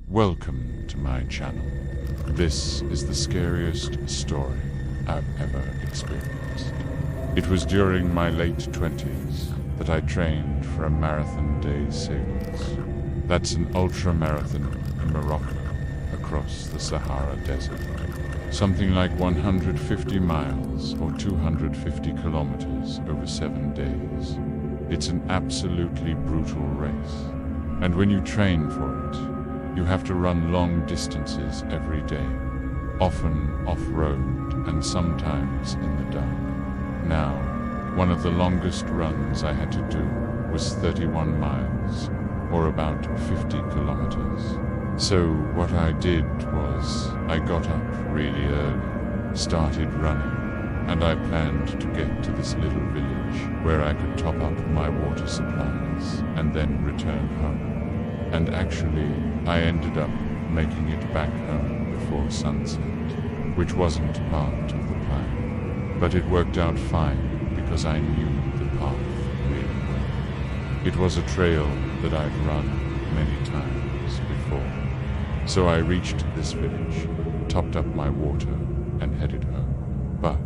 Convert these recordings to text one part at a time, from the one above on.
Welcome to my channel. This is the scariest story I've ever experienced. It was during my late 20s that I trained for a marathon day sailors. That's an ultra-marathon in Morocco, across the Sahara Desert. Something like 150 miles or 250 kilometers over 7 days. It's an absolutely brutal race. And when you train for it, you have to run long distances every day, often off-road and sometimes in the dark. Now, one of the longest runs I had to do was 31 miles, or about 50 kilometers. So what I did was I got up really early, started running, and I planned to get to this little village where I could top up my water supplies and then return home. And actually, I ended up making it back home before sunset, which wasn't part of the plan. But it worked out fine because I knew the path really well. It was a trail that I'd run many times before. So I reached this village, topped up my water, and headed home. But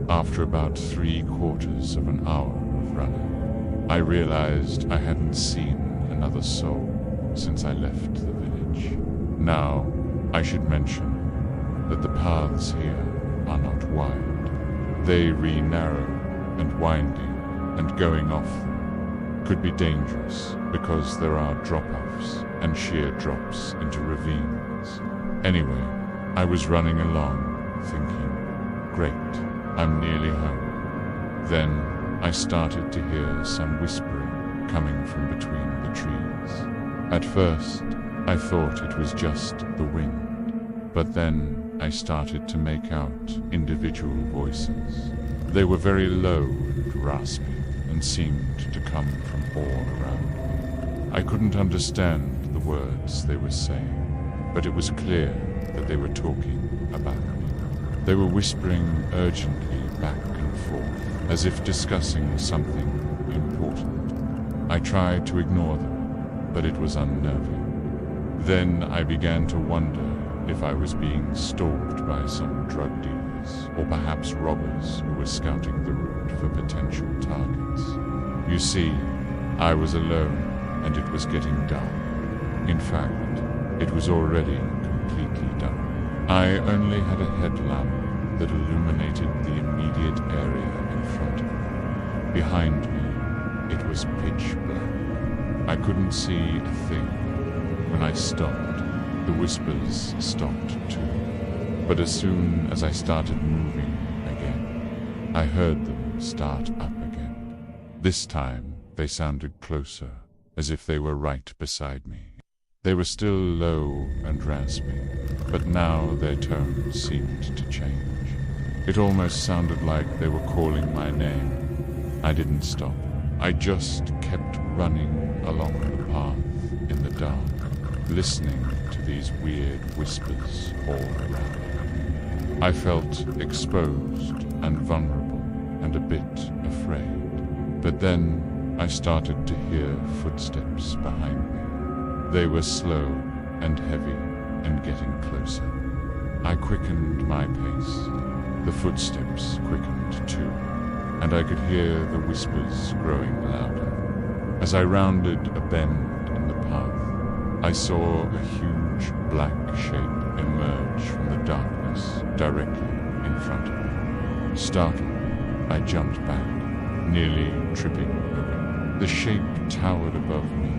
after about 3/4 of an hour of running, I realized I hadn't seen another soul since I left the village. Now, I should mention that the paths here are not wide. They narrow and winding, and going off them could be dangerous because there are drop-offs and sheer drops into ravines. Anyway, I was running along, thinking, great, I'm nearly home. Then I started to hear some whispering coming from between the trees. At first, I thought it was just the wind, but then I started to make out individual voices. They were very low and raspy and seemed to come from all around me. I couldn't understand the words they were saying, but it was clear that they were talking about me. They were whispering urgently back and forth, as if discussing something important. I tried to ignore them, but it was unnerving. Then I began to wonder if I was being stalked by some drug dealers, or perhaps robbers who were scouting the route for potential targets. You see, I was alone, and it was getting dark. In fact, it was already completely dark. I only had a headlamp that illuminated the immediate area in front of me. Behind me, it was pitch black. I couldn't see a thing. When I stopped, the whispers stopped too. But as soon as I started moving again, I heard them start up again. This time, they sounded closer, as if they were right beside me. They were still low and raspy, but now their tone seemed to change. It almost sounded like they were calling my name. I didn't stop. I just kept running along the path in the dark, listening to these weird whispers all around me. I felt exposed and vulnerable and a bit afraid. But then I started to hear footsteps behind me. They were slow and heavy and getting closer. I quickened my pace. The footsteps quickened too, and I could hear the whispers growing louder. As I rounded a bend in the path, I saw a huge black shape emerge from the darkness directly in front of me. Startled, I jumped back, nearly tripping over. The shape towered above me,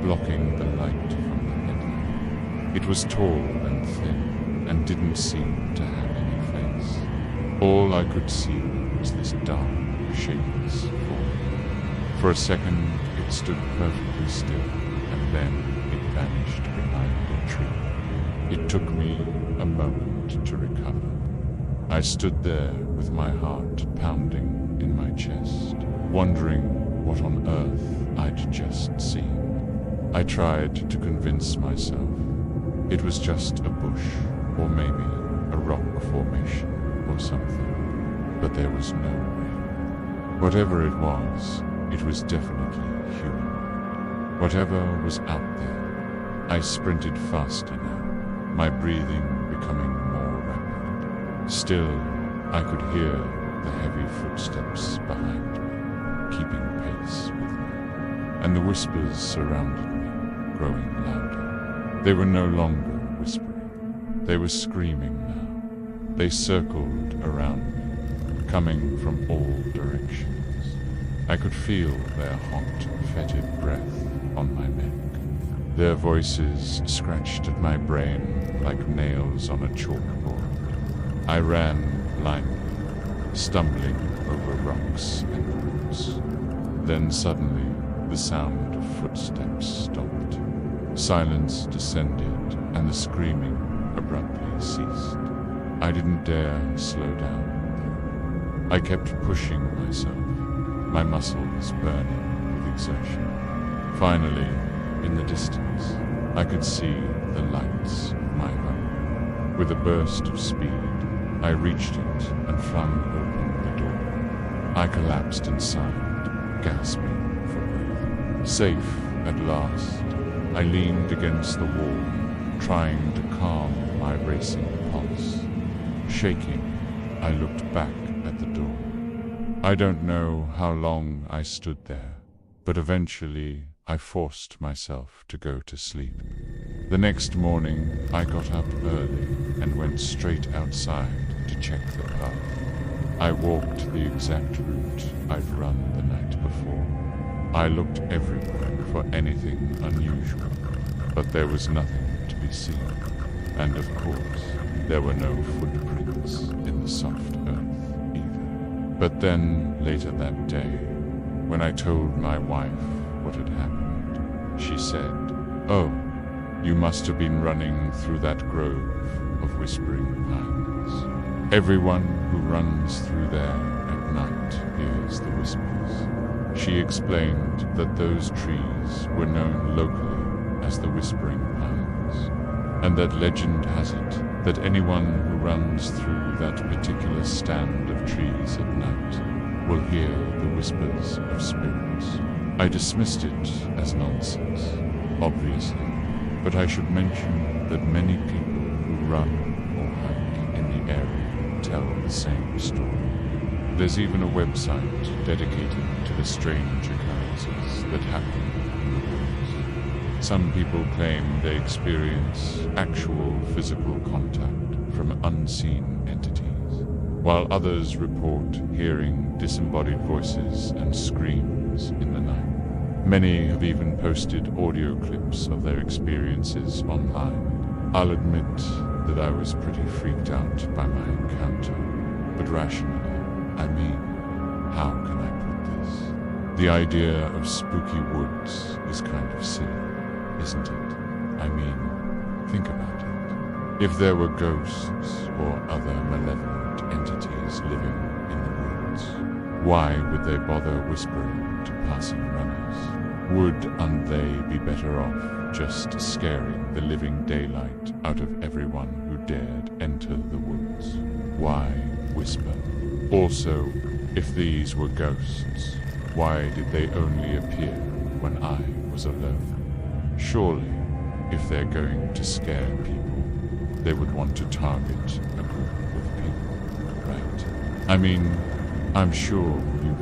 blocking the light from the headlamp. It was tall and thin, and didn't seem to have any face. All I could see was this dark, shapeless form. For a second, it stood perfectly still, and then it vanished behind a tree. It took me a moment to recover. I stood there with my heart pounding in my chest, wondering what on earth I'd just seen. I tried to convince myself it was just a bush, or maybe a rock formation or something, but there was no way. Whatever it was definitely human. Whatever was out there, I sprinted faster now, my breathing becoming more rapid. Still, I could hear the heavy footsteps behind me, keeping pace with me, and the whispers surrounded me, growing louder. They were no longer whispering. They were screaming now. They circled around me, coming from all directions. I could feel their hot, fetid breath on my neck. Their voices scratched at my brain like nails on a chalkboard. I ran blindly, stumbling over rocks and roots. Then suddenly, the sound of footsteps stopped. Silence descended, and the screaming abruptly ceased. I didn't dare slow down, though. I kept pushing myself, my muscles burning with exertion. Finally, in the distance, I could see the lights of my home. With a burst of speed, I reached it and flung open the door. I collapsed inside, gasping for breath. Safe at last, I leaned against the wall, trying to calm my racing pulse. Shaking, I looked back at the door. I don't know how long I stood there, but eventually I forced myself to go to sleep. The next morning, I got up early and went straight outside to check the path. I walked the exact route I'd run the night before. I looked everywhere for anything unusual, but there was nothing to be seen. And of course, there were no footprints in the soft earth either. But then, later that day, when I told my wife what had happened, she said, "Oh, you must have been running through that grove of whispering pines. Everyone who runs through there at night hears the whispers." She explained that those trees were known locally as the Whispering Pines, and that legend has it that anyone who runs through that particular stand of trees at night will hear the whispers of spirits. I dismissed it as nonsense, obviously, but I should mention that many people who run or hike in the area tell the same story. There's even a website dedicated to the strange occurrences that happen in the woods. Some people claim they experience actual physical contact from unseen entities, while others report hearing disembodied voices and screams in the night. Many have even posted audio clips of their experiences online. I'll admit that I was pretty freaked out by my encounter, but rationally, I mean, how can I put this? The idea of spooky woods is kind of silly, isn't it? I mean, think about it. If there were ghosts or other malevolent entities living in the woods, why would they bother whispering to passing runners? Wouldn't they be better off just scaring the living daylight out of everyone who dared enter the woods? Why whisper? Also, if these were ghosts, why did they only appear when I was alone? Surely, if they're going to scare people, they would want to target a group of people, right? I mean, I'm sure you've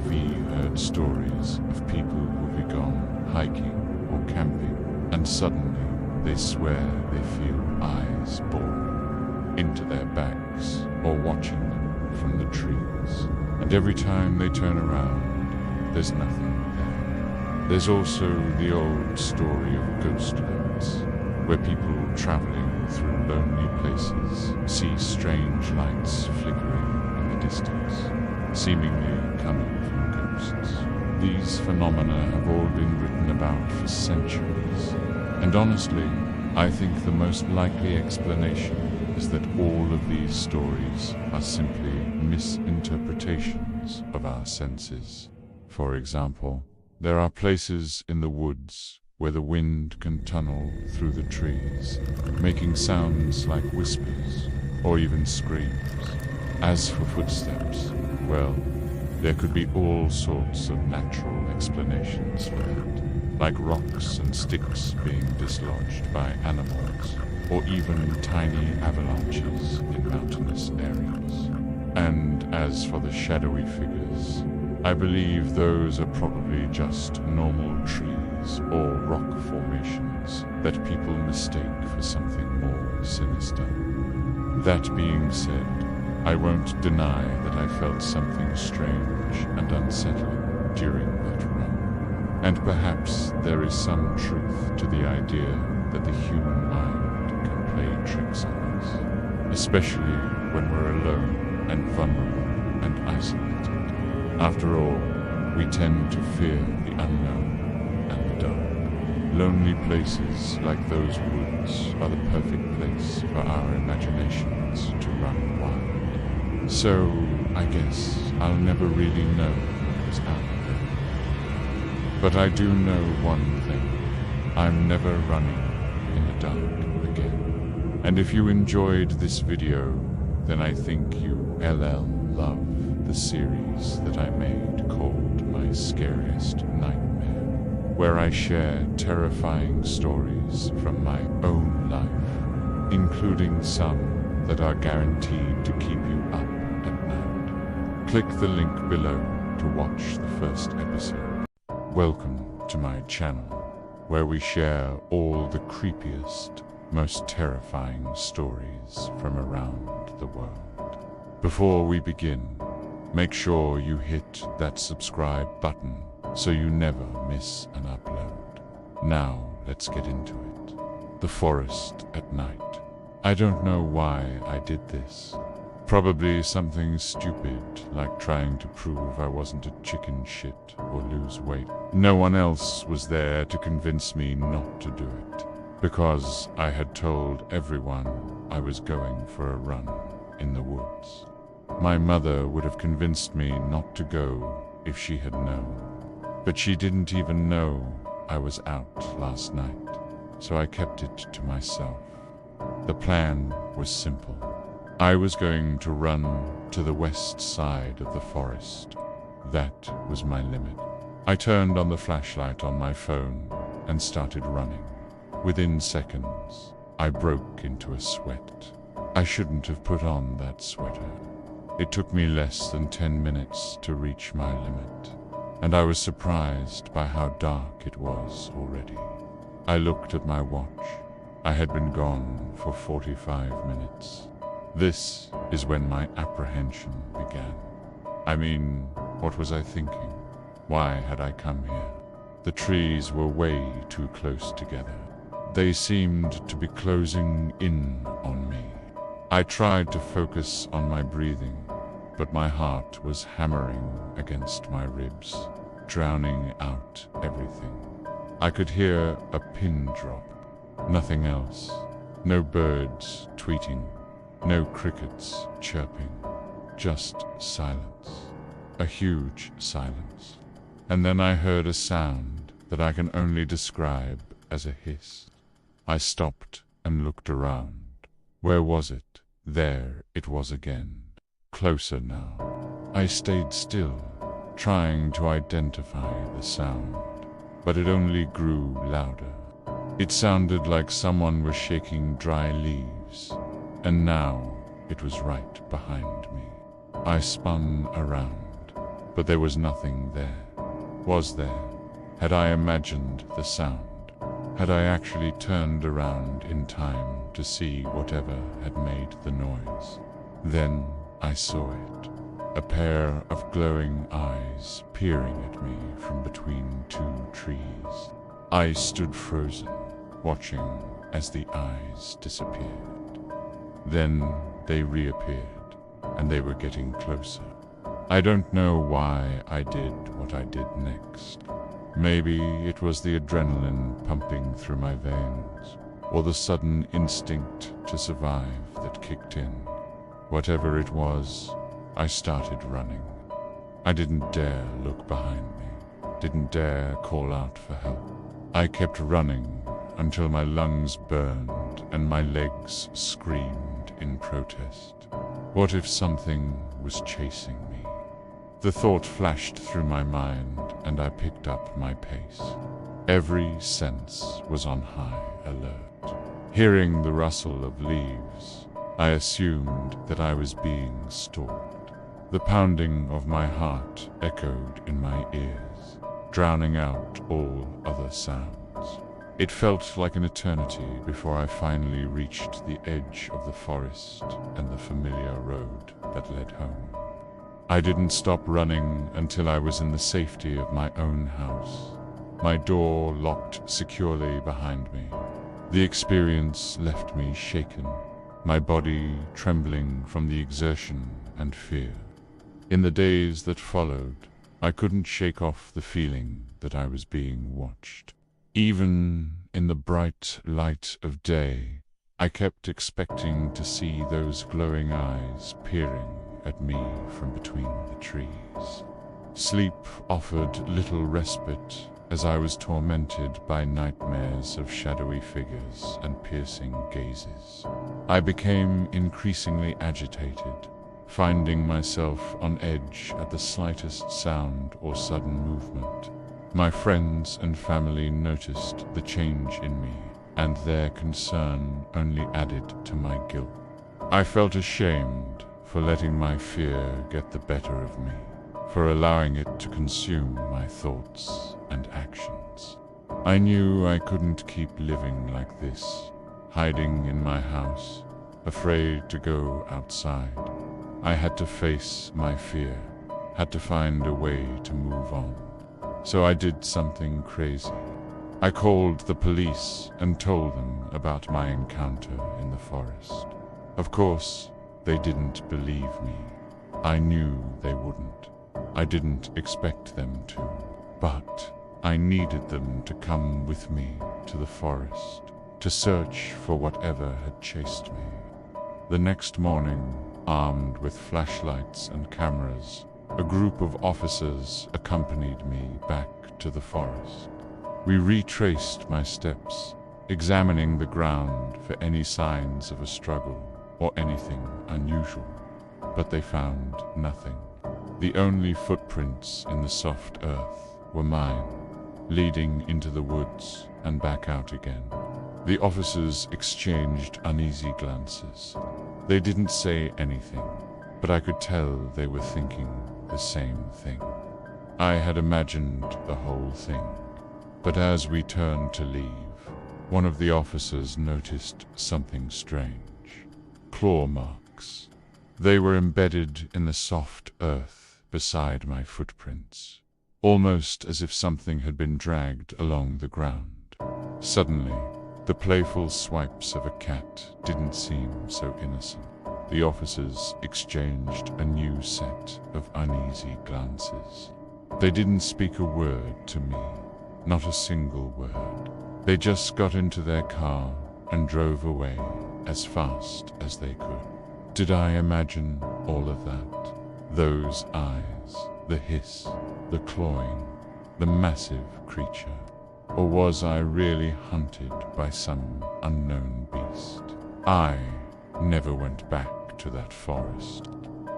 heard stories of people who've gone hiking or camping, and suddenly they swear they feel eyes boring into their backs or watching them from the trees, and every time they turn around, there's nothing there. There's also the old story of ghost lands, where people traveling through lonely places see strange lights flickering in the distance, seemingly coming from ghosts. These phenomena have all been written about for centuries, and honestly, I think the most likely explanation is that all of these stories are simply misinterpretations of our senses. For example, there are places in the woods where the wind can tunnel through the trees, making sounds like whispers or even screams. As for footsteps, well, there could be all sorts of natural explanations for that. like rocks and sticks being dislodged by animals, or even tiny avalanches in mountainous areas. And as for the shadowy figures, I believe those are probably just normal trees or rock formations that people mistake for something more sinister. That being said, I won't deny that I felt something strange and unsettling during that run. And perhaps there is some truth to the idea that the human mind can play tricks on us, especially when we're alone and vulnerable and isolated. After all, we tend to fear the unknown and the dark. Lonely places like those woods are the perfect place for our imaginations to run wild. So, I guess I'll never really know what's out there. But I do know one thing. I'm never running in the dark again. And if you enjoyed this video, then I think you love the series that I made called My Scariest Nightmare, where I share terrifying stories from my own life, including some that are guaranteed to keep you up at night. Click the link below to watch the first episode. Welcome to my channel, where we share all the creepiest, most terrifying stories from around the world. Before we begin, make sure you hit that subscribe button so you never miss an upload. Now, let's get into it. The forest at night. I don't know why I did this. Probably something stupid, like trying to prove I wasn't a chicken shit or lose weight. No one else was there to convince me not to do it, because I had told everyone I was going for a run in the woods. My mother would have convinced me not to go if she had known, but she didn't even know I was out last night, so I kept it to myself. The plan was simple. I was going to run to the west side of the forest. That was my limit. I turned on the flashlight on my phone and started running. Within seconds, I broke into a sweat. I shouldn't have put on that sweater. It took me less than 10 minutes to reach my limit, and I was surprised by how dark it was already. I looked at my watch. I had been gone for 45 minutes. This is when my apprehension began. I mean, what was I thinking? Why had I come here? The trees were way too close together. They seemed to be closing in on me. I tried to focus on my breathing, but my heart was hammering against my ribs, drowning out everything. I could hear a pin drop, nothing else. No birds tweeting, no crickets chirping, just silence. A huge silence. And then I heard a sound that I can only describe as a hiss. I stopped and looked around. Where was it? There it was again. Closer now. I stayed still, trying to identify the sound, but it only grew louder. It sounded like someone was shaking dry leaves, and now it was right behind me. I spun around, but there was nothing there. Was there? Had I imagined the sound? Had I actually turned around in time to see whatever had made the noise? Then I saw it. A pair of glowing eyes peering at me from between two trees. I stood frozen, watching as the eyes disappeared. Then they reappeared, and they were getting closer. I don't know why I did what I did next. Maybe it was the adrenaline pumping through my veins, or the sudden instinct to survive that kicked in. Whatever it was, I started running. I didn't dare look behind me, didn't dare call out for help. I kept running until my lungs burned and my legs screamed in protest. What if something was chasing me? The thought flashed through my mind, and I picked up my pace. Every sense was on high alert. Hearing the rustle of leaves, I assumed that I was being stalked. The pounding of my heart echoed in my ears, drowning out all other sounds. It felt like an eternity before I finally reached the edge of the forest and the familiar road that led home. I didn't stop running until I was in the safety of my own house, my door locked securely behind me. The experience left me shaken, my body trembling from the exertion and fear. In the days that followed, I couldn't shake off the feeling that I was being watched. Even in the bright light of day, I kept expecting to see those glowing eyes peering at me from between the trees. Sleep offered little respite as I was tormented by nightmares of shadowy figures and piercing gazes. I became increasingly agitated, finding myself on edge at the slightest sound or sudden movement. My friends and family noticed the change in me, and their concern only added to my guilt. I felt ashamed for letting my fear get the better of me, for allowing it to consume my thoughts and actions. I knew I couldn't keep living like this, hiding in my house, afraid to go outside. I had to face my fear, had to find a way to move on. So I did something crazy. I called the police and told them about my encounter in the forest. Of course, they didn't believe me. I knew they wouldn't. I didn't expect them to. But I needed them to come with me to the forest, to search for whatever had chased me. The next morning, armed with flashlights and cameras, a group of officers accompanied me back to the forest. We retraced my steps, examining the ground for any signs of a struggle or anything unusual, but they found nothing. The only footprints in the soft earth were mine, leading into the woods and back out again. The officers exchanged uneasy glances. They didn't say anything, but I could tell they were thinking the same thing. I had imagined the whole thing, but as we turned to leave, one of the officers noticed something strange. Claw marks. They were embedded in the soft earth beside my footprints, almost as if something had been dragged along the ground. Suddenly, the playful swipes of a cat didn't seem so innocent. The officers exchanged a new set of uneasy glances. They didn't speak a word to me, not a single word. They just got into their car and drove away as fast as they could. Did I imagine all of that? Those eyes, the hiss, the clawing, the massive creature? Or was I really hunted by some unknown beast? I never went back to that forest.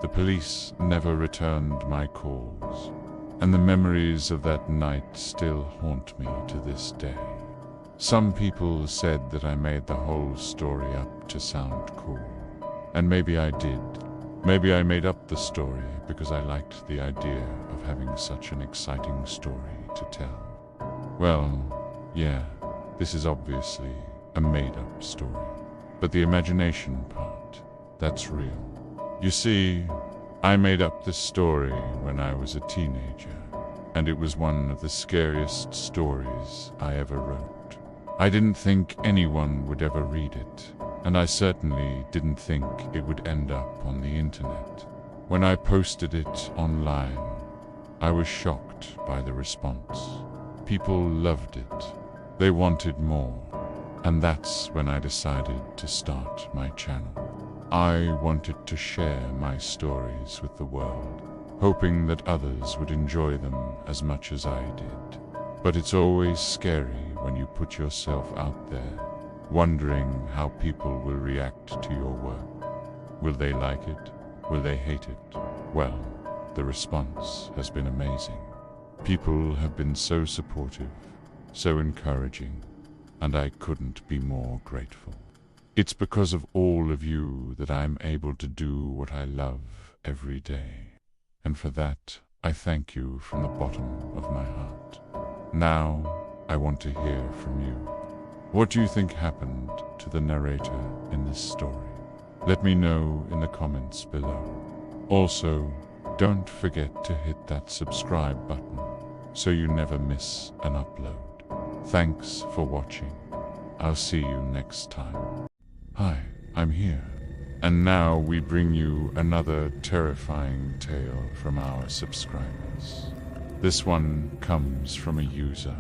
The police never returned my calls, and the memories of that night still haunt me to this day. Some people said that I made the whole story up to sound cool, and maybe I did. Maybe I made up the story because I liked the idea of having such an exciting story to tell. Well, yeah, this is obviously a made-up story, but the imagination part, that's real. You see, I made up this story when I was a teenager, and it was one of the scariest stories I ever wrote. I didn't think anyone would ever read it, and I certainly didn't think it would end up on the internet. When I posted it online, I was shocked by the response. People loved it. They wanted more, and that's when I decided to start my channel. I wanted to share my stories with the world, hoping that others would enjoy them as much as I did. But it's always scary when you put yourself out there, wondering how people will react to your work. Will they like it? Will they hate it? Well, the response has been amazing. People have been so supportive, so encouraging, and I couldn't be more grateful. It's because of all of you that I'm able to do what I love every day, and for that I thank you from the bottom of my heart. Now I want to hear from you. What do you think happened to the narrator in this story? Let me know in the comments below. Also, don't forget to hit that subscribe button so you never miss an upload. Thanks for watching. I'll see you next time. Hi, I'm here. And now we bring you another terrifying tale from our subscribers. This one comes from a user,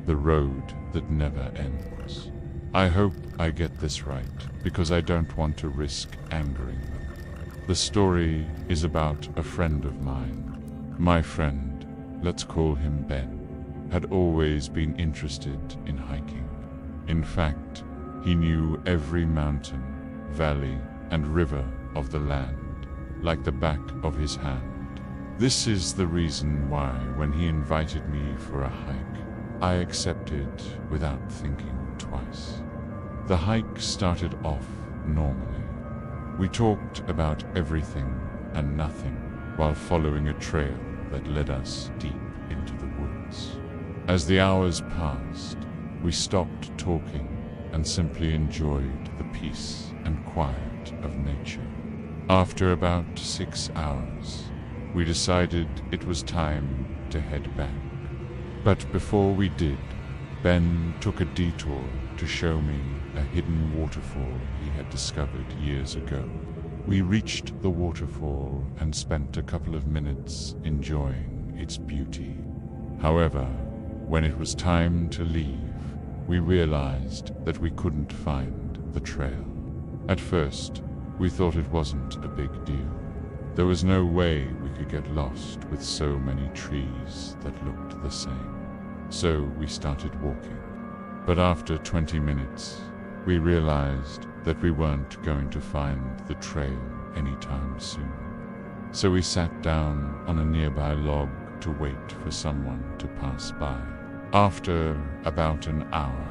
The Road That Never Ends. I hope I get this right, because I don't want to risk angering them. The story is about a friend of mine. My friend, let's call him Ben, had always been interested in hiking. In fact, he knew every mountain, valley, and river of the land like the back of his hand. This is the reason why, when he invited me for a hike, I accepted without thinking twice. The hike started off normally. We talked about everything and nothing while following a trail that led us deep into the woods. As the hours passed, we stopped talking and simply enjoyed the peace and quiet of nature. After about 6 hours, we decided it was time to head back. But before we did, Ben took a detour to show me a hidden waterfall he had discovered years ago. We reached the waterfall and spent a couple of minutes enjoying its beauty. However, when it was time to leave, we realized that we couldn't find the trail. At first, we thought it wasn't a big deal. There was no way we could get lost with so many trees that looked the same. So we started walking. But after 20 minutes, we realized that we weren't going to find the trail anytime soon. So we sat down on a nearby log to wait for someone to pass by. After about an hour,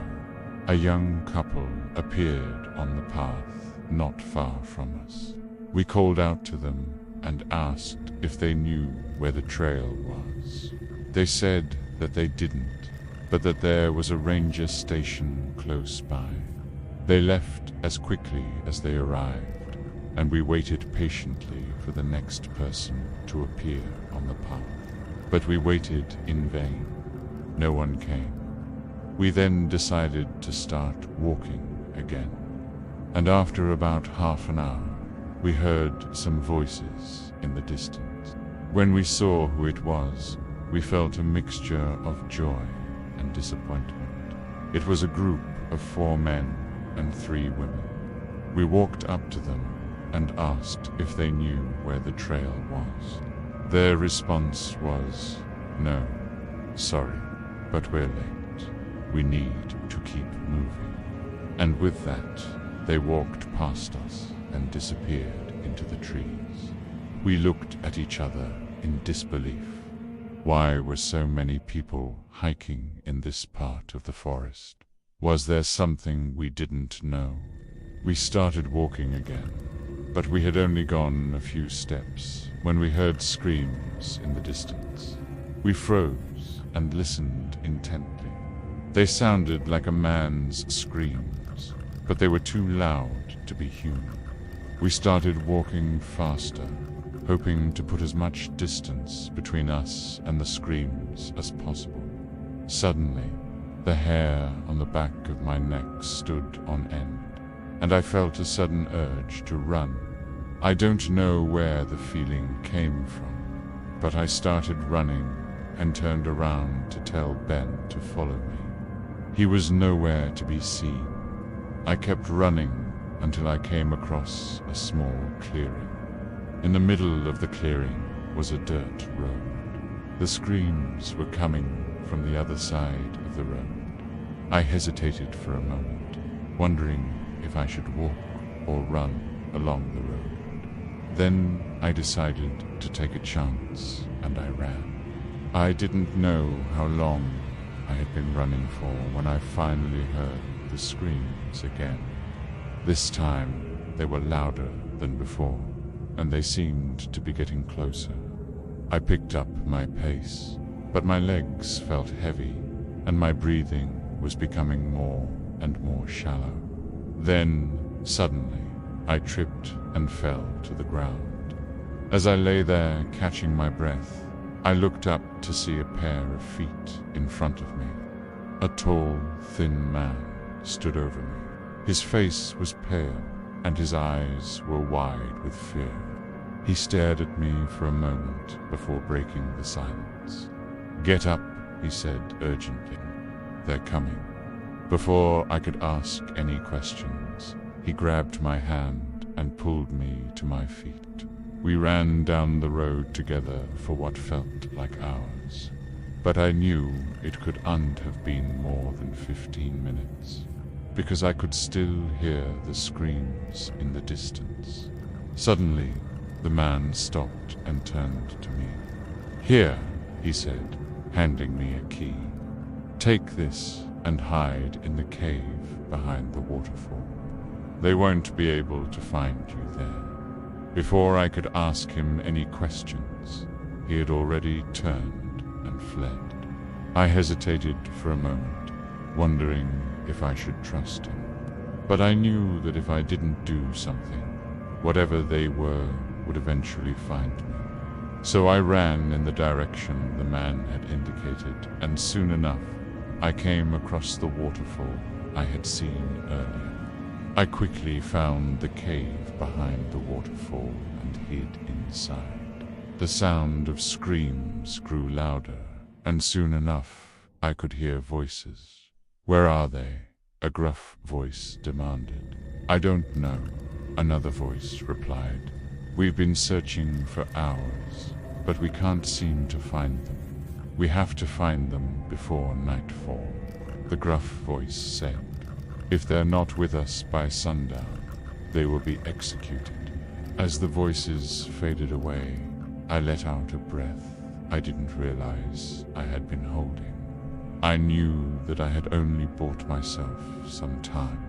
a young couple appeared on the path not far from us. We called out to them and asked if they knew where the trail was. They said that they didn't, but that there was a ranger station close by. They left as quickly as they arrived, and we waited patiently for the next person to appear on the path. But we waited in vain. No one came. We then decided to start walking again. And after about half an hour, we heard some voices in the distance. When we saw who it was, we felt a mixture of joy and disappointment. It was a group of 4 men and 3 women. We walked up to them and asked if they knew where the trail was. Their response was, "No, sorry, but we're late. We need to keep moving." And with that, they walked past us and disappeared into the trees. We looked at each other in disbelief. Why were so many people hiking in this part of the forest? Was there something we didn't know? We started walking again, but we had only gone a few steps when we heard screams in the distance. We froze and listened intently. They sounded like a man's screams, but they were too loud to be human. We started walking faster, hoping to put as much distance between us and the screams as possible. Suddenly, the hair on the back of my neck stood on end, and I felt a sudden urge to run. I don't know where the feeling came from, but I started running and turned around to tell Ben to follow me. He was nowhere to be seen. I kept running until I came across a small clearing. In the middle of the clearing was a dirt road. The screams were coming from the other side of the road. I hesitated for a moment, wondering if I should walk or run along the road. Then I decided to take a chance, and I ran. I didn't know how long I had been running for when I finally heard the screams again. This time, they were louder than before, and they seemed to be getting closer. I picked up my pace, but my legs felt heavy, and my breathing was becoming more and more shallow. Then, suddenly, I tripped and fell to the ground. As I lay there catching my breath, I looked up to see a pair of feet in front of me. A tall, thin man stood over me. His face was pale, and his eyes were wide with fear. He stared at me for a moment before breaking the silence. "Get up," he said urgently. "They're coming." Before I could ask any questions, he grabbed my hand and pulled me to my feet. We ran down the road together for what felt like hours, but I knew it could not have been more than 15 minutes, because I could still hear the screams in the distance. Suddenly, the man stopped and turned to me. "Here," he said, handing me a key. "Take this and hide in the cave behind the waterfall. They won't be able to find you there." Before I could ask him any questions, he had already turned and fled. I hesitated for a moment, wondering if I should trust him. But I knew that if I didn't do something, whatever they were would eventually find me. So I ran in the direction the man had indicated, and soon enough, I came across the waterfall I had seen earlier. I quickly found the cave behind the waterfall and hid inside. The sound of screams grew louder, and soon enough I could hear voices. "Where are they?" a gruff voice demanded. "I don't know," another voice replied. "We've been searching for hours, but we can't seem to find them. We have to find them before nightfall," the gruff voice said. "If they're not with us by sundown, they will be executed." As the voices faded away, I let out a breath I didn't realize I had been holding. I knew that I had only bought myself some time.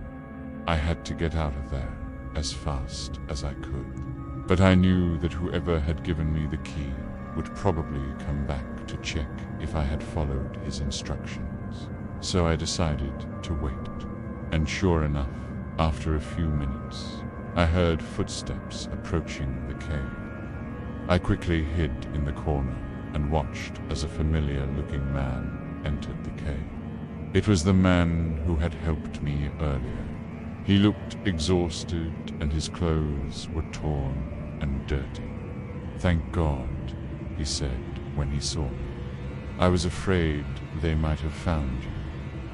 I had to get out of there as fast as I could. But I knew that whoever had given me the key would probably come back to check if I had followed his instructions. So I decided to wait. And sure enough, after a few minutes, I heard footsteps approaching the cave. I quickly hid in the corner and watched as a familiar-looking man entered the cave. It was the man who had helped me earlier. He looked exhausted, and his clothes were torn and dirty. "Thank God," he said when he saw me. "I was afraid they might have found you."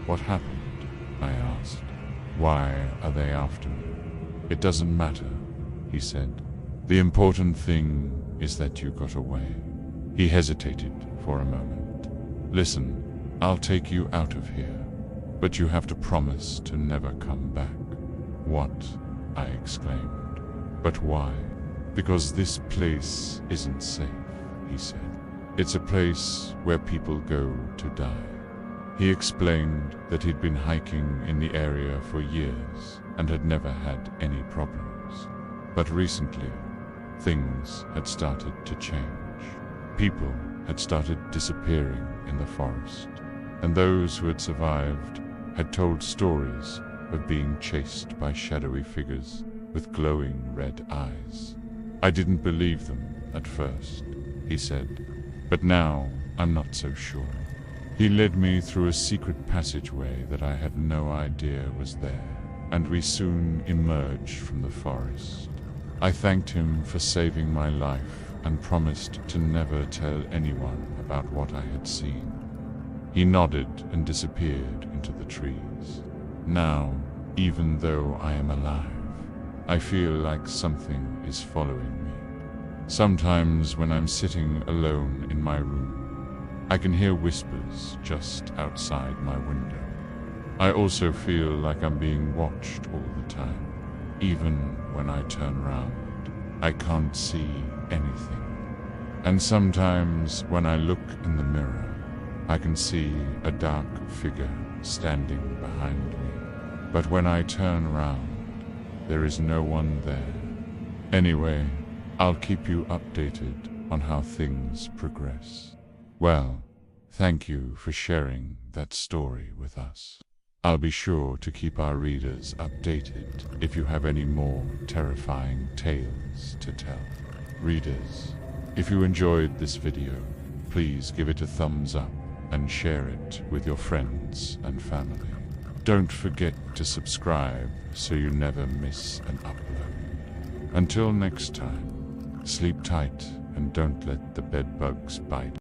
"What happened?" I asked. "Why are they after me?" "It doesn't matter," he said. "The important thing is that you got away." He hesitated for a moment. "Listen, I'll take you out of here, but you have to promise to never come back." "What?" I exclaimed. "But why?" "Because this place isn't safe," he said. "It's a place where people go to die." He explained that he'd been hiking in the area for years and had never had any problems. But recently, things had started to change. People had started disappearing in the forest, and those who had survived had told stories of being chased by shadowy figures with glowing red eyes. "I didn't believe them at first," he said, "but now I'm not so sure." He led me through a secret passageway that I had no idea was there, and we soon emerged from the forest. I thanked him for saving my life and promised to never tell anyone about what I had seen. He nodded and disappeared into the trees. Now, even though I am alive, I feel like something is following me. Sometimes when I'm sitting alone in my room, I can hear whispers just outside my window. I also feel like I'm being watched all the time. Even when I turn round, I can't see anything. And sometimes when I look in the mirror, I can see a dark figure standing behind me, but when I turn round, there is no one there. Anyway, I'll keep you updated on how things progress. Well, thank you for sharing that story with us. I'll be sure to keep our readers updated if you have any more terrifying tales to tell. Readers, if you enjoyed this video, please give it a thumbs up and share it with your friends and family. Don't forget to subscribe so you never miss an upload. Until next time, sleep tight and don't let the bed bugs bite.